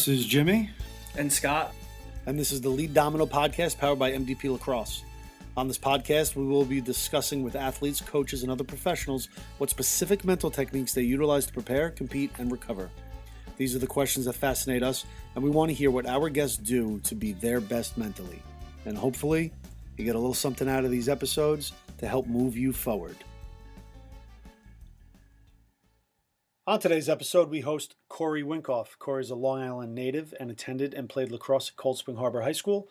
This is Jimmy. And Scott. And this is the Lead Domino podcast powered by MDP Lacrosse. On this podcast, we will be discussing with athletes, coaches, and other professionals what specific mental techniques they utilize to prepare, compete, and recover. These are the questions that fascinate us, and we want to hear what our guests do to be their best mentally. And hopefully, you get a little something out of these episodes to help move you forward. On today's episode, we host Corey Winkoff. Corey is a Long Island native and attended and played lacrosse at Cold Spring Harbor High School.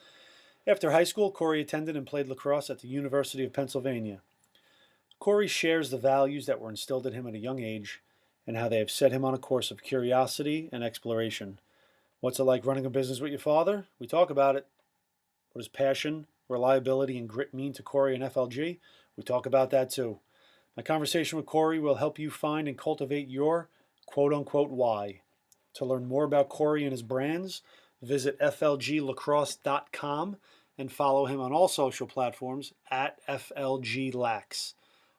After high school, Corey attended and played lacrosse at the University of Pennsylvania. Corey shares the values that were instilled in him at a young age and how they have set him on a course of curiosity and exploration. What's it like running a business with your father? We talk about it. What does passion, reliability, and grit mean to Corey and FLG? We talk about that too. My conversation with Corey will help you find and cultivate your quote-unquote why. To learn more about Corey and his brands, visit flglacrosse.com and follow him on all social platforms at FLGLax.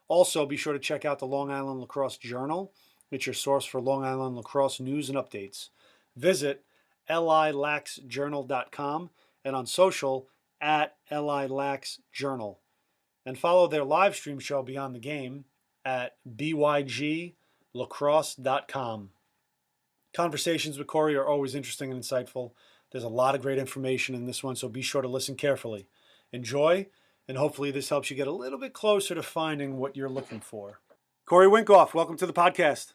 Also, be sure to check out the Long Island Lacrosse Journal. It's your source for Long Island lacrosse news and updates. Visit lilaxjournal.com and on social at lilaxjournal. And follow their live stream show Beyond the Game at byglacrosse.com. Conversations with Corey are always interesting and insightful. There's a lot of great information in this one, so be sure to listen carefully. Enjoy, and hopefully this helps you get a little bit closer to finding what you're looking for. Corey Winkoff, welcome to the podcast.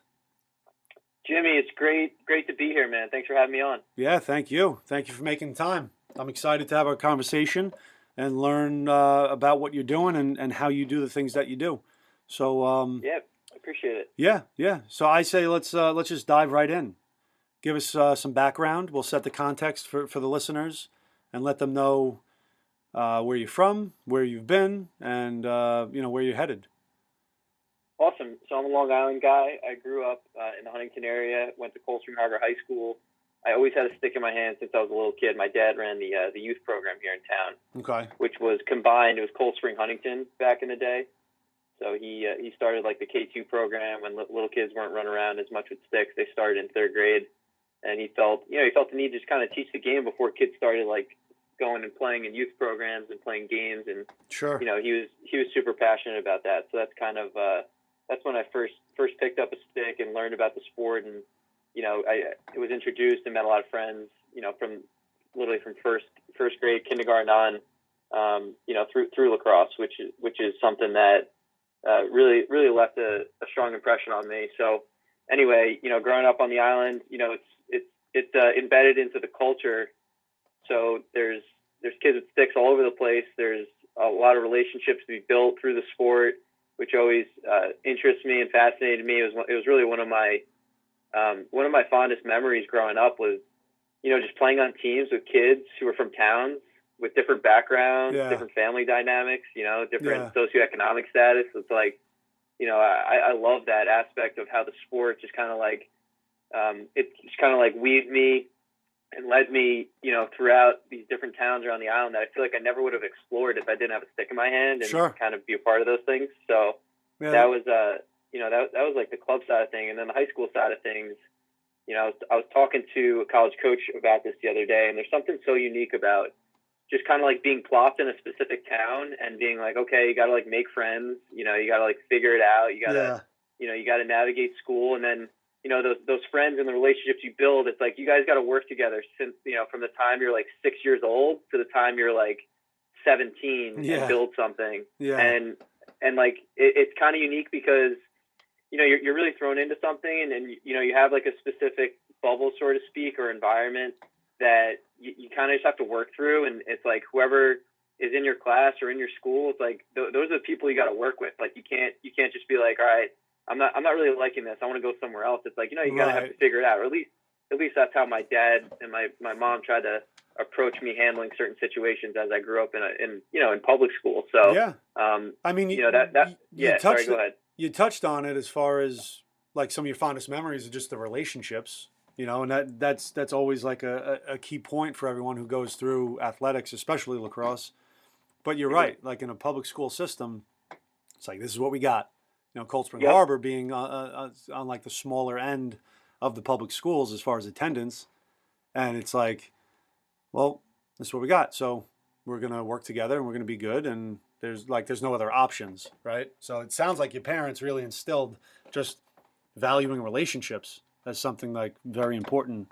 Jimmy, it's great to be here, man. Thanks for having me on. Yeah, thank you. Thank you for making time. I'm excited to have our conversation and learn about what you're doing and how you do the things that you do. So yeah, I appreciate it. Yeah. So I say let's just dive right in. Give us some background. We'll set the context for the listeners and let them know where you're from, where you've been, and where you're headed. Awesome. So I'm a Long Island guy. I grew up in the Huntington area. Went to Cold Spring Harbor High School. I always had a stick in my hand since I was a little kid. My dad ran the youth program here in town, okay, which was combined. It was Cold Spring Huntington back in the day. So he started like the K2 program when little kids weren't running around as much with sticks. They started in third grade, and he felt the need to just kind of teach the game before kids started like going and playing in youth programs and playing games. And sure, he was super passionate about that. So that's kind of that's when I first picked up a stick and learned about the sport. And I was introduced and met a lot of friends, from literally from first grade, kindergarten on, through lacrosse, which is something that really left a strong impression on me. So anyway, growing up on the island, it's embedded into the culture. So there's kids with sticks all over the place. There's a lot of relationships to be built through the sport, which always interests me and fascinated me. It was really one of my fondest memories growing up was, just playing on teams with kids who were from towns with different backgrounds, different family dynamics, different socioeconomic status. It's like, I love that aspect of how the sport just kind of like, it just kind of like weaved me and led me, throughout these different towns around the island that I feel like I never would have explored if I didn't have a stick in my hand and kind of be a part of those things. So that was, that was like the club side of things. And then the high school side of things, I was talking to a college coach about this the other day, and there's something so unique about just kind of like being plopped in a specific town and being like, okay, you got to like make friends, you got to like figure it out. You got to, you got to navigate school. And then, those friends and the relationships you build, it's like, you guys got to work together since, from the time you're like 6 years old to the time you're like 17 and build something. Yeah. And like, it's kind of unique because, you're really thrown into something and you have like a specific bubble, so to speak, or environment that you kind of just have to work through. And it's like, whoever is in your class or in your school, it's like, those are the people you got to work with. Like, you can't just be like, all right, I'm not really liking this, I want to go somewhere else. It's like, you got to have to figure it out. Or at least that's how my dad and my mom tried to approach me handling certain situations as I grew up in public school. So, go ahead. You touched on it as far as like some of your fondest memories are just the relationships, and that's always like a key point for everyone who goes through athletics, especially lacrosse. But you're right, like in a public school system, it's like, this is what we got. Cold Spring Harbor being on like the smaller end of the public schools as far as attendance. And it's like, well, this is what we got. So we're going to work together and we're going to be good. And there's no other options, right? So it sounds like your parents really instilled just valuing relationships as something like very important.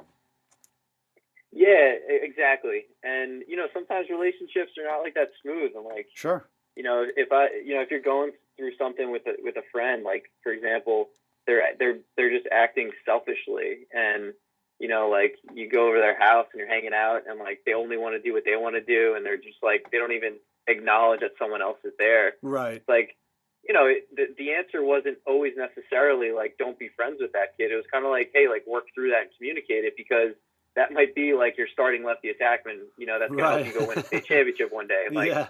Yeah, exactly. And sometimes relationships are not like that smooth. And like, Sure. if you're going through something with a friend, like for example, they're just acting selfishly, and like you go over their house and you're hanging out, and like they only want to do what they want to do, and they're just like they don't even acknowledge that someone else is there. Right. Like, the answer wasn't always necessarily like don't be friends with that kid. It was kind of like, hey, like work through that and communicate it, because that might be like your starting lefty attackman. That's gonna help you go win a state championship one day. Like, yeah.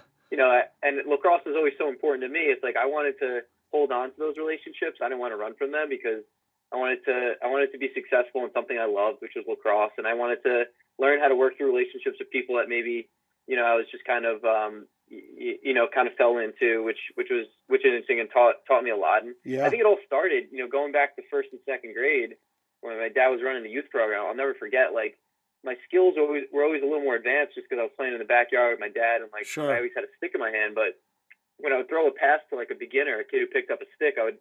And lacrosse is always so important to me. It's like I wanted to hold on to those relationships. I didn't want to run from them, because I wanted to be successful in something I loved, which was lacrosse, and I wanted to learn how to work through relationships with people that maybe I was just kind of kind of fell into, which is interesting and taught me a lot. And yeah. I think it all started going back to first and second grade when my dad was running the youth program. I'll never forget, like, my skills were always a little more advanced just because I was playing in the backyard with my dad, and like Sure. I always had a stick in my hand. But when I would throw a pass to like a beginner, a kid who picked up a stick, I would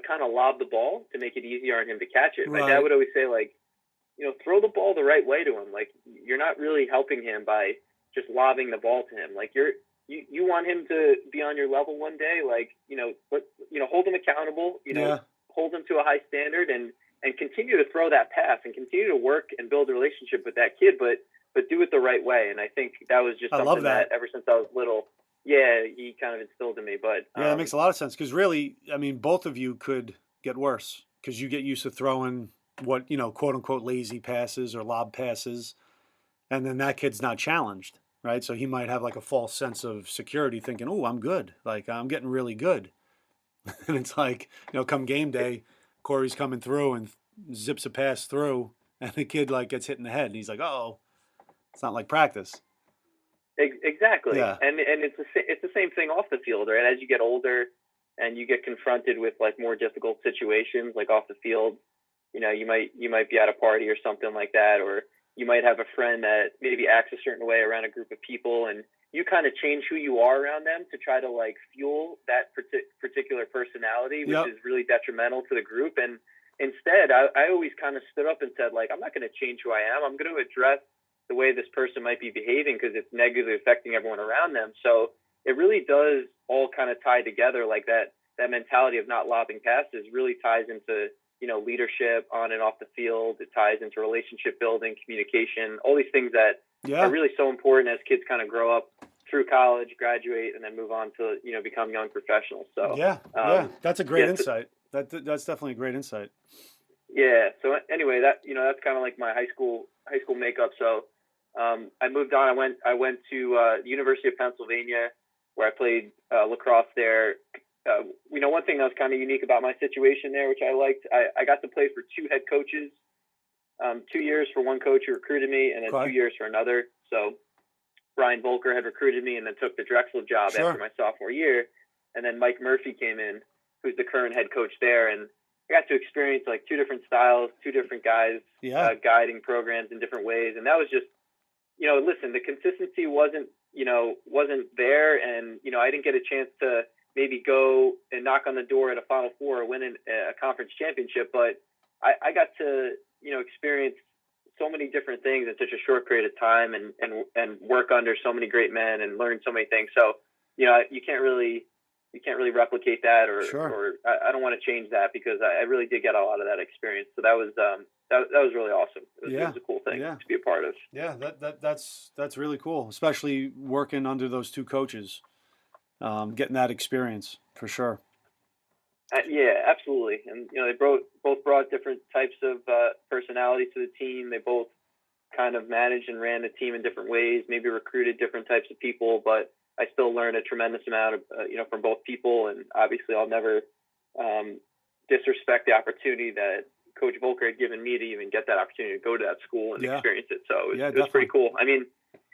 kind of lob the ball to make it easier on him to catch it. Right. My dad would always say, like, throw the ball the right way to him. Like, you're not really helping him by just lobbing the ball to him. Like, you want him to be on your level one day. Like, hold him accountable. Yeah. Hold him to a high standard, and continue to throw that pass and continue to work and build a relationship with that kid, but do it the right way. And I think that was just something that ever since I was little, he kind of instilled in me. But that makes a lot of sense, because really, I mean, both of you could get worse because you get used to throwing what, quote unquote lazy passes or lob passes, and then that kid's not challenged, right? So he might have like a false sense of security thinking, oh, I'm good. Like, I'm getting really good. And it's like, come game day, Corey's coming through and zips a pass through, and the kid like gets hit in the head, and he's like, "Oh, it's not like practice." Exactly. Yeah. And it's the same thing off the field, right? As you get older and you get confronted with like more difficult situations, like off the field, you might be at a party or something like that, or you might have a friend that maybe acts a certain way around a group of people, and you kind of change who you are around them to try to like fuel that particular personality, which is really detrimental to the group. And instead, I always kind of stood up and said, like, I'm not going to change who I am. I'm going to address the way this person might be behaving because it's negatively affecting everyone around them. So it really does all kind of tie together. Like that mentality of not lobbing passes really ties into, leadership on and off the field. It ties into relationship building, communication, all these things that are really so important as kids kind of grow up through college, graduate, and then move on to, become young professionals. So that's a great insight. That's definitely a great insight. Yeah. So anyway, that's kind of like my high school makeup. So I moved on. I went to the University of Pennsylvania, where I played lacrosse there. One thing that was kind of unique about my situation there, which I liked, I got to play for two head coaches, 2 years for one coach who recruited me, and then 2 years for another. So Brian Volker had recruited me and then took the Drexel job after my sophomore year. And then Mike Murphy came in, who's the current head coach there. And I got to experience like two different styles, two different guys guiding programs in different ways. And that was just, listen, the consistency wasn't there. And, I didn't get a chance to maybe go and knock on the door at a Final Four or win a conference championship. But I got to, experience so many different things in such a short period of time and work under so many great men and learn so many things. So, you can't really replicate that or I don't want to change that because I really did get a lot of that experience. So that was really awesome. It was a cool thing to be a part of. Yeah. That's really cool, especially working under those two coaches, getting that experience for sure. Yeah, absolutely. And, they both brought different types of personalities to the team. They both kind of managed and ran the team in different ways, maybe recruited different types of people, but I still learned a tremendous amount of, from both people. And obviously I'll never disrespect the opportunity that Coach Volker had given me to even get that opportunity to go to that school and experience it. So it was pretty cool. I mean,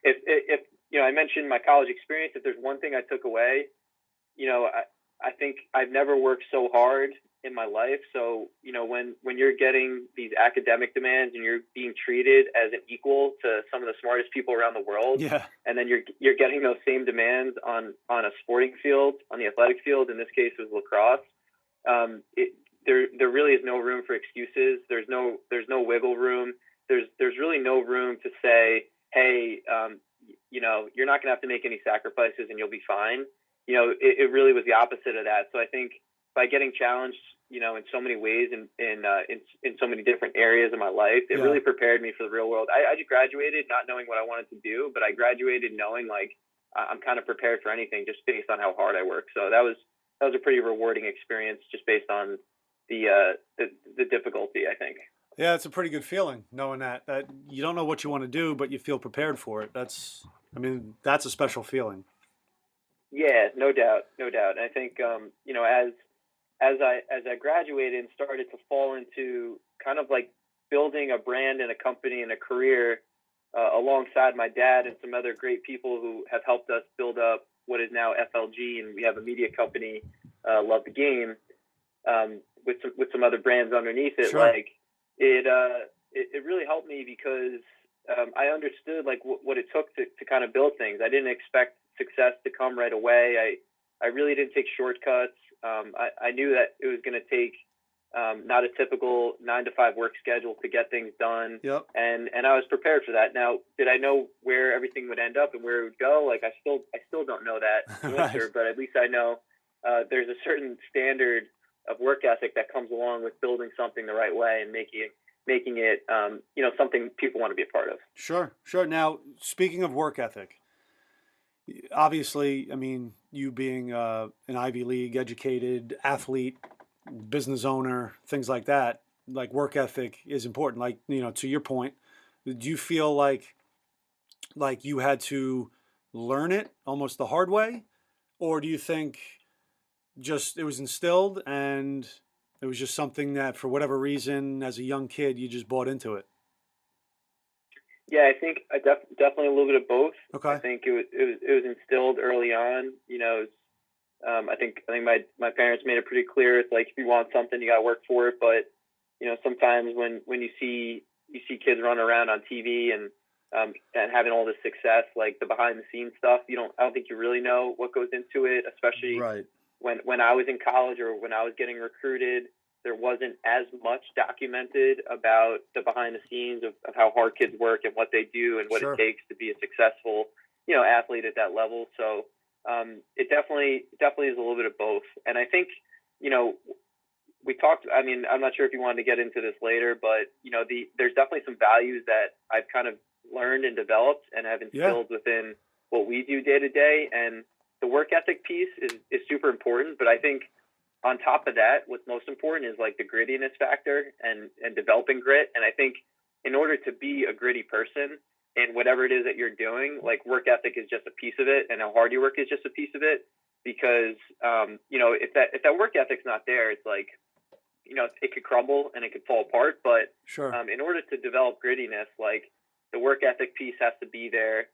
if I mentioned my college experience, if there's one thing I took away, I think I've never worked so hard in my life. So, when you're getting these academic demands and you're being treated as an equal to some of the smartest people around the world, Yeah. and then you're getting those same demands on a sporting field, on the athletic field, in this case it was lacrosse, there really is no room for excuses. There's no wiggle room. There's really no room to say, hey, you're not going to have to make any sacrifices and you'll be fine. It really was the opposite of that. So I think by getting challenged, in so many ways, in so many different areas of my life, it really prepared me for the real world. I just graduated not knowing what I wanted to do, but I graduated knowing like I'm kind of prepared for anything just based on how hard I work. So that was a pretty rewarding experience just based on the difficulty, I think. Yeah, it's a pretty good feeling knowing that you don't know what you want to do, but you feel prepared for it. That's a special feeling. Yeah, no doubt. And I think, as I graduated and started to fall into kind of like building a brand and a company and a career alongside my dad and some other great people who have helped us build up what is now FLG, and we have a media company, Love the Game, with some other brands underneath it. Sure. Like it really helped me because I understood like what it took to kind of build things. I didn't expect success to come right away. I really didn't take shortcuts. I knew that it was going to take not a typical 9-to-5 work schedule to get things done. Yep. And I was prepared for that. Now, did I know where everything would end up and where it would go? Like I still don't know that answer, Right. but at least I know there's a certain standard of work ethic that comes along with building something the right way and making it something people want to be a part of. Sure. Now, speaking of work ethic, obviously, you being an Ivy League educated athlete, business owner, things like that, like work ethic is important. Like, to your point, do you feel like you had to learn it almost the hard way? Or do you think just it was instilled and it was just something that for whatever reason as a young kid you just bought into it? Yeah, I think definitely a little bit of both. Okay. I think it was instilled early on. I think my parents made it pretty clear. It's like if you want something, you got to work for it. But sometimes when you see kids run around on TV and having all this success, like the behind the scenes stuff, I don't think you really know what goes into it. Especially right. When I was in college or when I was getting recruited, there wasn't as much documented about the behind the scenes of how hard kids work and what they do and what Sure. it takes to be a successful, athlete at that level. So it definitely is a little bit of both. And I think, we talked, I'm not sure if you wanted to get into this later, but, there's definitely some values that I've kind of learned and developed and have instilled within what we do day to day. And the work ethic piece is super important, but I think on top of that, what's most important is like the grittiness factor and developing grit. And I think in order to be a gritty person in whatever it is that you're doing, like work ethic is just a piece of it and how hard you work is just a piece of it. Because, if that work ethic's not there, it's like, it could crumble and it could fall apart. But Sure. In order to develop grittiness, like the work ethic piece has to be there.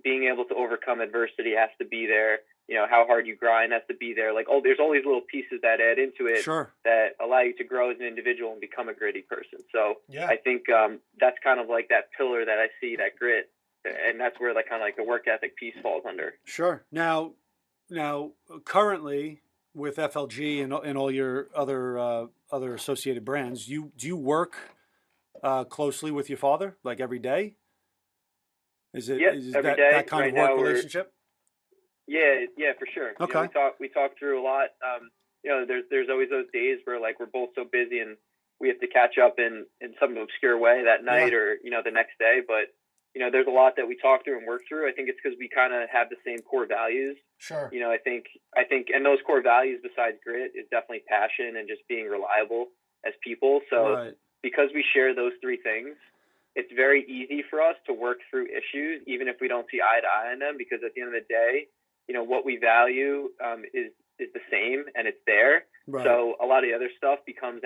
Being able to overcome adversity has to be there. How hard you grind has to be there. Like, there's all these little pieces that add into it Sure. that allow you to grow as an individual and become a gritty person. So Yeah. I think that's kind of like that pillar that I see, that grit, and that's where like kind of like the work ethic piece falls under. Sure. Now, currently with FLG and all your other associated brands, do you work closely with your father like every day? Is it every day. that kind right of work now relationship? Yeah, for sure. Okay. We talk through a lot. There's always those days where like we're both so busy and we have to catch up in some obscure way that night or the next day. But there's a lot that we talk through and work through. I think it's because we kind of have the same core values. Sure. I think, and those core values besides grit is definitely passion and just being reliable as people. So Right. because we share those three things, it's very easy for us to work through issues, even if we don't see eye to eye on them, because at the end of the day, what we value is the same and it's there. Right. So a lot of the other stuff ends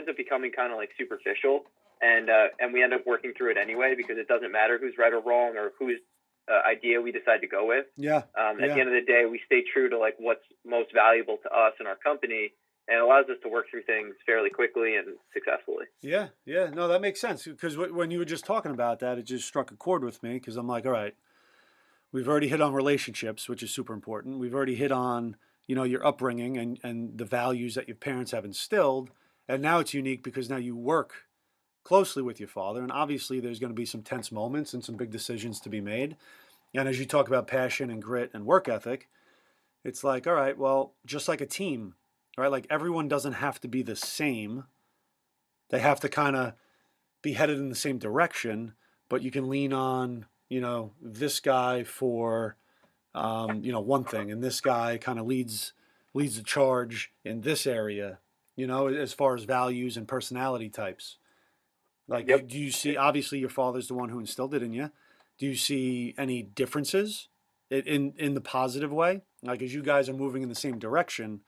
up becoming kind of like superficial, and we end up working through it anyway because it doesn't matter who's right or wrong or whose idea we decide to go with. Yeah. At the end of the day, we stay true to like what's most valuable to us and our company, and it allows us to work through things fairly quickly and successfully. Yeah, yeah. No, that makes sense because when you were just talking about that, it just struck a chord with me because I'm like, all right, we've already hit on relationships, which is super important. We've already hit on, your upbringing and the values that your parents have instilled. And now it's unique because now you work closely with your father. And obviously there's going to be some tense moments and some big decisions to be made. And as you talk about passion and grit and work ethic, it's like, all right, well, just like a team, right? Like everyone doesn't have to be the same. They have to kind of be headed in the same direction, but you can lean on, this guy for, one thing, and this guy kind of leads the charge in this area, as far as values and personality types. Like, Yep. do you see? Obviously, your father's the one who instilled it in you. Do you see any differences in the positive way? Like, as you guys are moving in the same direction,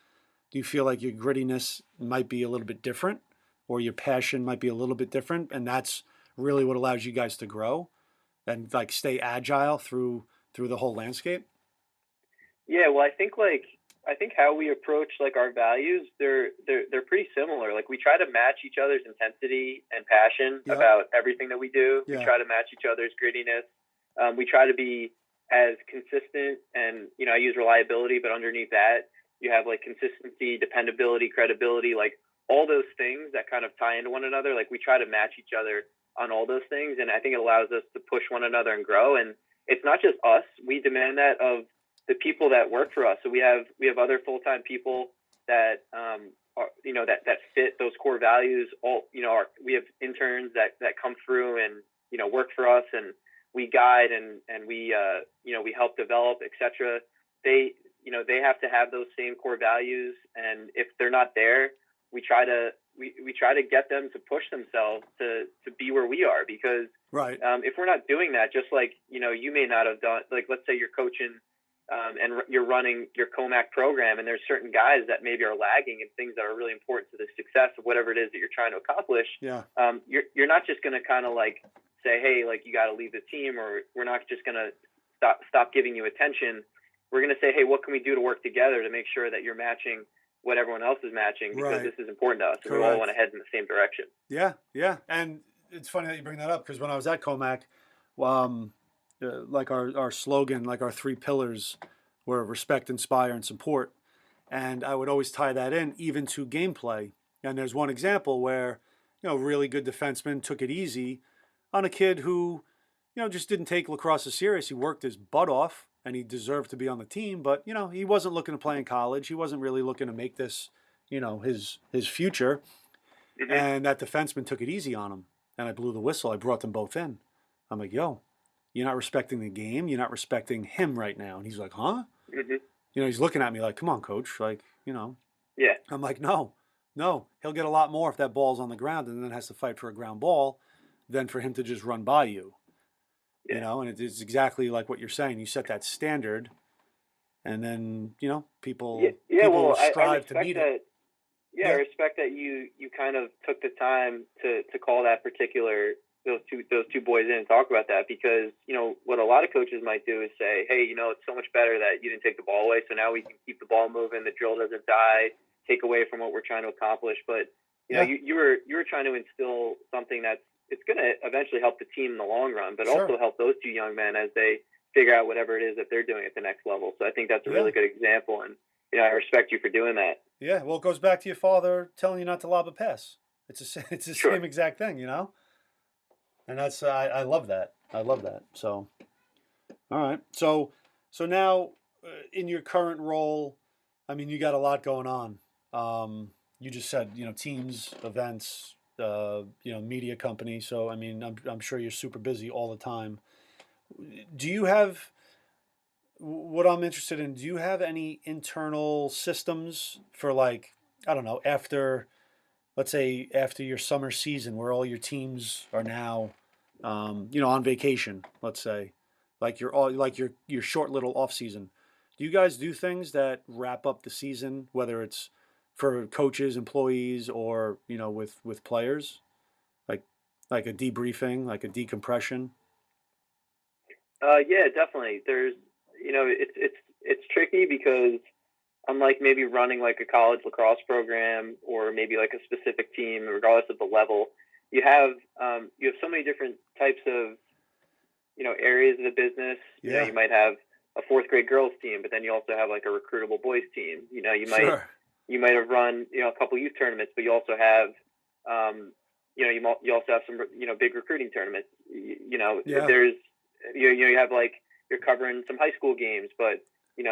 do you feel like your grittiness might be a little bit different, or your passion might be a little bit different, and that's really what allows you guys to grow and like stay agile through the whole landscape? Yeah, well, I think how we approach like our values, they're pretty similar. Like we try to match each other's intensity and passion Yeah. about everything that we do. Yeah. We try to match each other's grittiness. We try to be as consistent, and I use reliability, but underneath that you have like consistency, dependability, credibility, like all those things that kind of tie into one another. Like we try to match each other on all those things, and I think it allows us to push one another and grow. And it's not just us; we demand that of the people that work for us. So we have other full-time people that are, that fit those core values. We have interns that come through and work for us, and we guide and we we help develop, etc. They they have to have those same core values, and if they're not there, we try to get them to push themselves to be where we are, because Right. if we're not doing that, just like you may not have done, like let's say you're coaching and you're running your COMAC program, and there's certain guys that maybe are lagging in things that are really important to the success of whatever it is that you're trying to accomplish. Yeah. You're not just going to kind of like say, hey, like you got to leave the team, or we're not just going to stop giving you attention. We're going to say, hey, what can we do to work together to make sure that you're matching what everyone else is matching, because Right. this is important to us, and we Correct. all want to head in the same direction. Yeah, yeah. And it's funny that you bring that up because when I was at COMAC, like our slogan, like our three pillars were respect, inspire, and support. And I would always tie that in even to gameplay. And there's one example where, really good defenseman took it easy on a kid who, just didn't take lacrosse as serious. He worked his butt off and he deserved to be on the team, but, he wasn't looking to play in college. He wasn't really looking to make this, his future. Mm-hmm. And that defenseman took it easy on him. And I blew the whistle. I brought them both in. I'm like, yo, you're not respecting the game. You're not respecting him right now. And he's like, huh? Mm-hmm. He's looking at me like, come on, coach. Like, Yeah. I'm like, no. He'll get a lot more if that ball's on the ground and then has to fight for a ground ball than for him to just run by you. Yeah. And it's exactly like what you're saying. You set that standard, and then, people, Yeah. people Well, I strive to respect meet that. it. Yeah, I respect that you kind of took the time to call that particular those two boys in and talk about that, because what a lot of coaches might do is say, hey, it's so much better that you didn't take the ball away, so now we can keep the ball moving, the drill doesn't die, take away from what we're trying to accomplish. But you were trying to instill something it's going to eventually help the team in the long run, but Sure. also help those two young men as they figure out whatever it is that they're doing at the next level. So I think that's a really good example, and I respect you for doing that. Yeah, well, it goes back to your father telling you not to lob a pass. It's the Sure. same exact thing, And that's I love that. I love that. So, all right. So now in your current role, I mean, you got a lot going on. You just said teams, events, media company. So I mean, I'm sure you're super busy all the time. Do you have what I'm interested in? Do you have any internal systems for, like, I don't know, let's say after your summer season where all your teams are now on vacation, let's say, like your short little off season. Do you guys do things that wrap up the season, whether it's for coaches, employees, or with players, like a debriefing, like a decompression? Yeah, definitely. There's, it's tricky because unlike maybe running like a college lacrosse program or maybe like a specific team, regardless of the level, you have so many different types of areas of the business. Yeah. You might have a fourth grade girls team, but then you also have like a recruitable boys team. Sure. You might have run a couple youth tournaments, but you also have you also have some big recruiting tournaments. Yeah. There's you have like you're covering some high school games, but you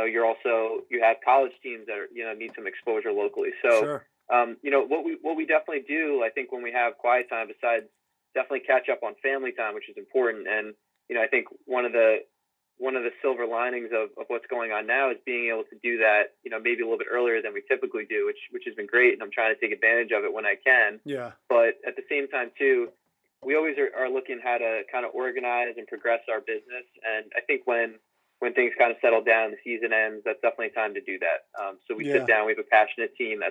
have college teams that are need some exposure locally. So Sure. What we definitely do, I think, when we have quiet time, besides definitely catch up on family time, which is important, and I think one of the silver linings of what's going on now is being able to do that, maybe a little bit earlier than we typically do, which has been great, and I'm trying to take advantage of it when I can. Yeah. But at the same time too, we always are looking how to kind of organize and progress our business, and I think when things kind of settle down, the season ends, that's definitely time to do that. So we sit down, we have a passionate team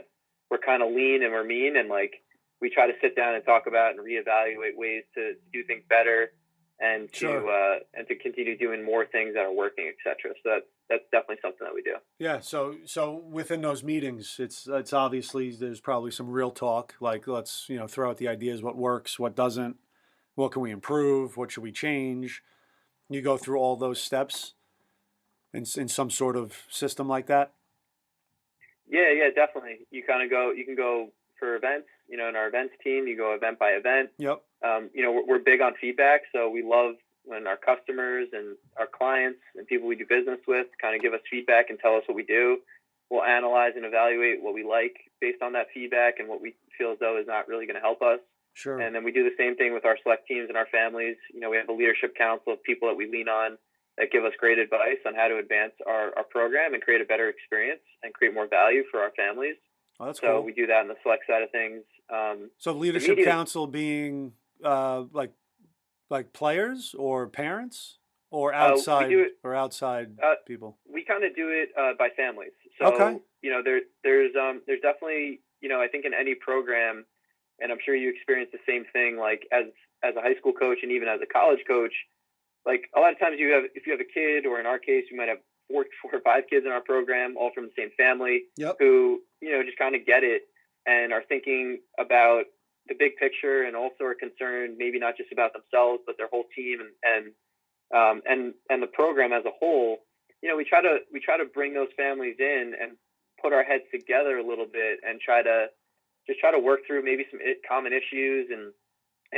we're kind of lean and we're mean, and like we try to sit down and talk about and reevaluate ways to do things better and to continue doing more things that are working, etc. So that's definitely something that we do. Yeah. So within those meetings, it's obviously there's probably some real talk, like let's throw out the ideas, what works, what doesn't, what can we improve, what should we change. You go through all those steps in some sort of system like that. Yeah, definitely. You can go for events, in our events team, you go event by event. Yep. We're big on feedback. So we love when our customers and our clients and people we do business with kind of give us feedback and tell us what we do. We'll analyze and evaluate what we like based on that feedback and what we feel as though is not really going to help us. Sure. And then we do the same thing with our select teams and our families. We have a leadership council of people that we lean on that give us great advice on how to advance our program and create a better experience and create more value for our families. Oh, that's so cool. We do that on the select side of things. So leadership council being like players or parents or outside people? We kind of do it by families. So, okay. There's definitely, I think in any program, and I'm sure you experience the same thing, like as a high school coach and even as a college coach, like a lot of times if you have a kid, or in our case, we might have four or five kids in our program, all from the same family, yep. who, just kind of get it and are thinking about the big picture and also are concerned maybe not just about themselves, but their whole team and the program as a whole. We try to bring those families in and put our heads together a little bit and try to work through maybe some common issues and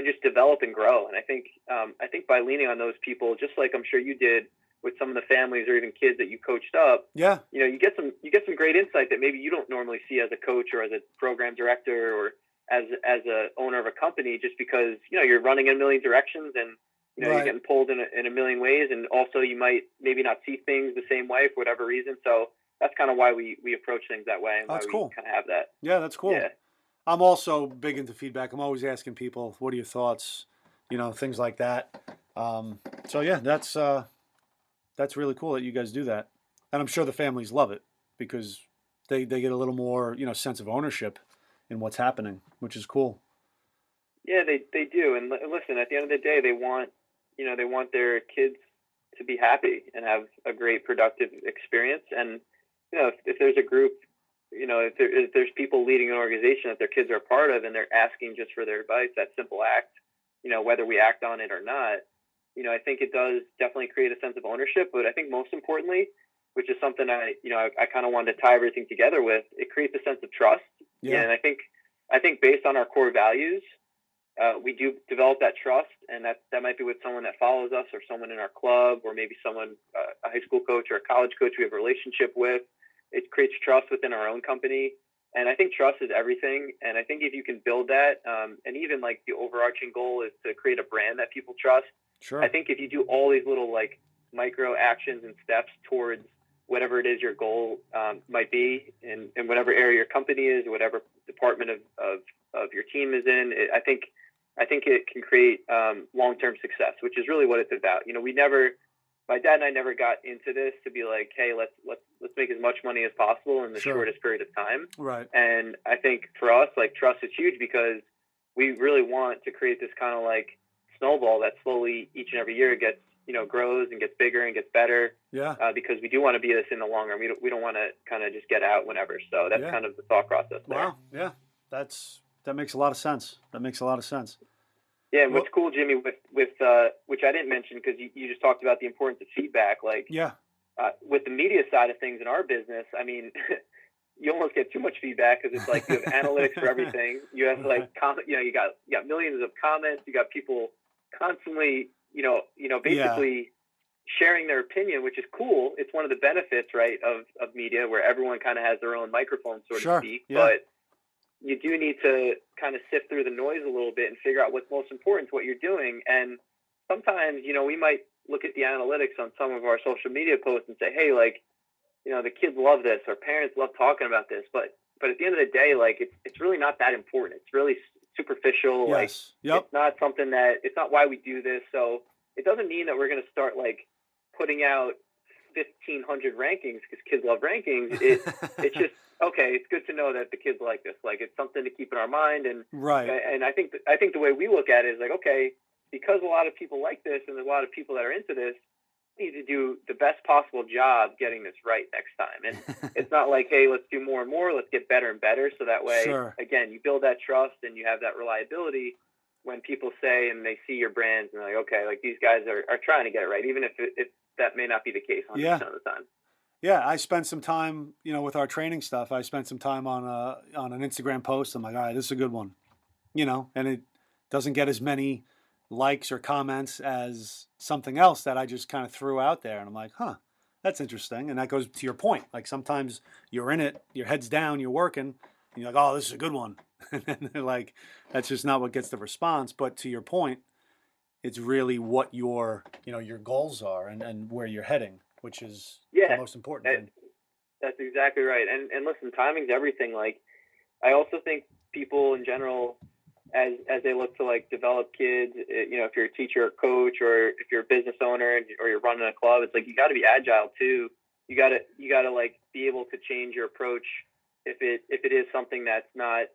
just develop and grow. And I think by leaning on those people, just like I'm sure you did with some of the families or even kids that you coached up, yeah, you get some great insight that maybe you don't normally see as a coach or as a program director or as a owner of a company, just because you're running in a million directions and right. You're getting pulled in a million ways, and also you might maybe not see things the same way for whatever reason. So that's kind of why we approach things that way, and that's why cool. we kind of have that. Yeah, that's cool. Yeah. I'm also big into feedback. I'm always asking people, what are your thoughts? Things like that. So yeah, that's really cool that you guys do that. And I'm sure the families love it because they get a little more, sense of ownership in what's happening, which is cool. Yeah, they do. And listen, at the end of the day, they want their kids to be happy and have a great productive experience. And, if there's a group, if there's people leading an organization that their kids are a part of and they're asking just for their advice, that simple act, whether we act on it or not, I think it does definitely create a sense of ownership. But I think most importantly, which is something I kind of wanted to tie everything together with, it creates a sense of trust. Yeah. And I think based on our core values, we do develop that trust, and that might be with someone that follows us or someone in our club or maybe someone, a high school coach or a college coach we have a relationship with. It creates trust within our own company. And I think trust is everything. And I think if you can build that, and even like the overarching goal is to create a brand that people trust. Sure. I think if you do all these little like micro actions and steps towards whatever it is your goal might be in whatever area your company is, whatever department of your team is in, I think it can create long-term success, which is really what it's about. My dad and I never got into this to be like, hey, let's make as much money as possible in the sure. shortest period of time. Right. And I think for us, like, trust is huge because we really want to create this kind of like snowball that slowly each and every year gets grows and gets bigger and gets better. Yeah. Because we do want to be this in the long run. We don't want to kind of just get out whenever. So that's kind of the thought process there. Wow. Yeah. That makes a lot of sense. Yeah, and what's cool, Jimmy, with which I didn't mention because you just talked about the importance of feedback. Like, with the media side of things in our business, I mean, you almost get too much feedback because it's like you have analytics for everything. You have like you got millions of comments. You got people constantly, basically sharing their opinion, which is cool. It's one of the benefits, right, of media, where everyone kind of has their own microphone, so to speak. Yeah. But you do need to kind of sift through the noise a little bit and figure out what's most important to what you're doing. And sometimes, we might look at the analytics on some of our social media posts and say, hey, like, the kids love this, or parents love talking about this. But at the end of the day, like, it's really not that important. It's really superficial. Yes. Like, it's not something it's not why we do this. So it doesn't mean that we're going to start like putting out 1,500 rankings because kids love rankings. It's just, okay, it's good to know that the kids like this. Like, it's something to keep in our mind. And right. And I think the way we look at it is like, okay, because a lot of people like this and there's a lot of people that are into this, we need to do the best possible job getting this right next time. And it's not like, hey, let's do more and more. Let's get better and better. So that way, again, you build that trust and you have that reliability when people say and they see your brands and they're like, okay, like these guys are trying to get it right, even if that may not be the case 100% of the time. Yeah, I spent some time, with our training stuff. I spent some time on an Instagram post. I'm like, all right, this is a good one, and it doesn't get as many likes or comments as something else that I just kind of threw out there. And I'm like, that's interesting. And that goes to your point. Like, sometimes you're in it, your head's down, you're working, and you're like, oh, this is a good one. And then they're like, that's just not what gets the response. But to your point, it's really what your goals are and where you're heading, which is the most important thing. That's exactly right. And listen, timing's everything. Like, I also think people in general, as they look to like develop kids, if you're a teacher or coach, or if you're a business owner or you're running a club, it's like, you got to be agile too. You got to like be able to change your approach if it is something that's not,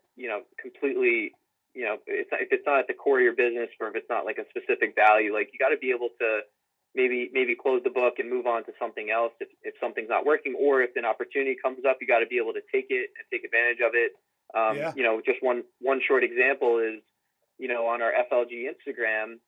completely, if it's not at the core of your business, or if it's not like a specific value. Like, you got to be able to maybe close the book and move on to something else if something's not working, or if an opportunity comes up, you got to be able to take it and take advantage of it. Just one short example is, on our FLG Instagram,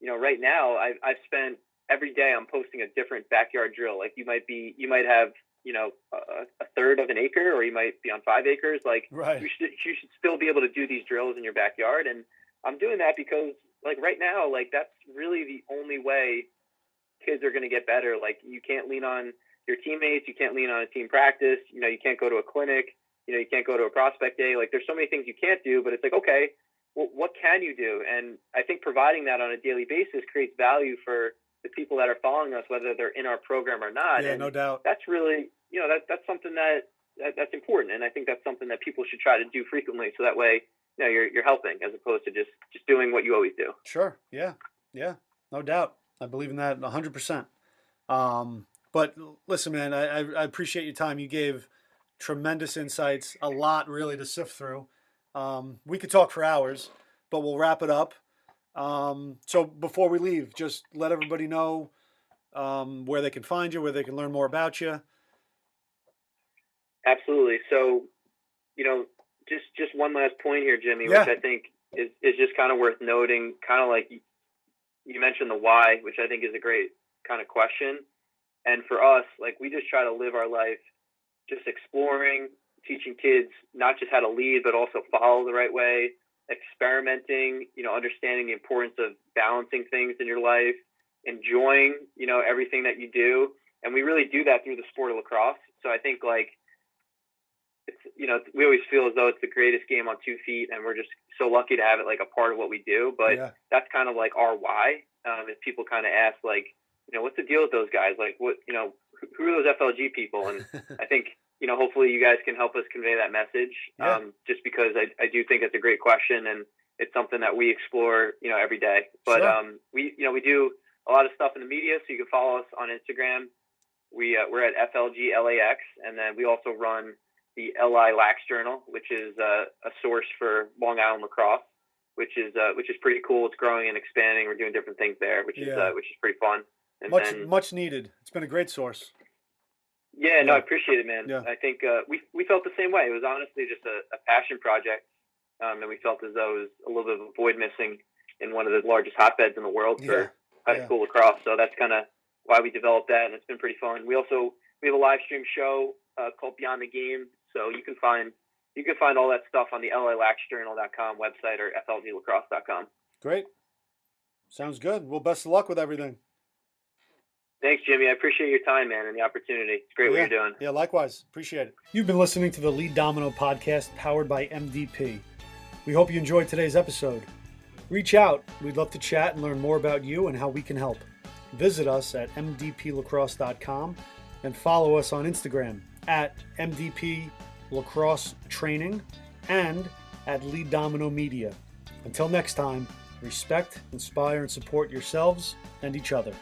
right now I've spent every day I'm posting a different backyard drill. Like, you might have, a third of an acre, or you might be on 5 acres. Like, you should still be able to do these drills in your backyard. And I'm doing that because, like, right now, like, that's really the only way kids are going to get better. Like, you can't lean on your teammates. You can't lean on a team practice. You can't go to a clinic. You can't go to a prospect day. Like, there's so many things you can't do, but it's like, okay, well, what can you do? And I think providing that on a daily basis creates value for the people that are following us, whether they're in our program or not. Yeah, and no doubt. That's really, that's something that's important. And I think that's something that people should try to do frequently. So that way, you're helping, as opposed to just doing what you always do. Sure. Yeah. Yeah. No doubt. I believe in that 100%. But listen, man, I appreciate your time. You gave tremendous insights, a lot really to sift through. We could talk for hours, but we'll wrap it up. So before we leave, just let everybody know where they can find you, where they can learn more about you. Absolutely. So, just one last point here, Jimmy, which I think is just kind of worth noting, kind of like you mentioned the why, which I think is a great kind of question. And for us, like, we just try to live our life just exploring, teaching kids not just how to lead, but also follow the right way, experimenting, understanding the importance of balancing things in your life, enjoying, everything that you do. And we really do that through the sport of lacrosse. So I think, like, it's, we always feel as though it's the greatest game on 2 feet, and we're just so lucky to have it like a part of what we do. But that's kind of like our why. If people kind of ask, like, what's the deal with those guys? Like, what, who are those FLG people? And I think, hopefully you guys can help us convey that message. Just because I do think it's a great question, and it's something that we explore, every day. But we do a lot of stuff in the media, so you can follow us on Instagram. We're at FLG LAX, and then we also run the LI Lax Journal, which is a source for Long Island lacrosse, which is pretty cool. It's growing and expanding. We're doing different things there, which is pretty fun. And much needed. It's been a great source. Yeah, no, I appreciate it, man. Yeah. I think we felt the same way. It was honestly just a passion project, and we felt as though it was a little bit of a void missing in one of the largest hotbeds in the world for high school lacrosse. So that's kind of why we developed that, and it's been pretty fun. We have a live stream show called Beyond the Game, so you can find all that stuff on the LALaxjournal.com website or FLGlacrosse.com. Great. Sounds good. Well, best of luck with everything. Thanks, Jimmy. I appreciate your time, man, and the opportunity. It's great what you're doing. Yeah, likewise. Appreciate it. You've been listening to the Lead Domino podcast powered by MDP. We hope you enjoyed today's episode. Reach out. We'd love to chat and learn more about you and how we can help. Visit us at mdplacrosse.com and follow us on Instagram at MDP Lacrosse Training and at Lead Domino Media. Until next time, respect, inspire, and support yourselves and each other.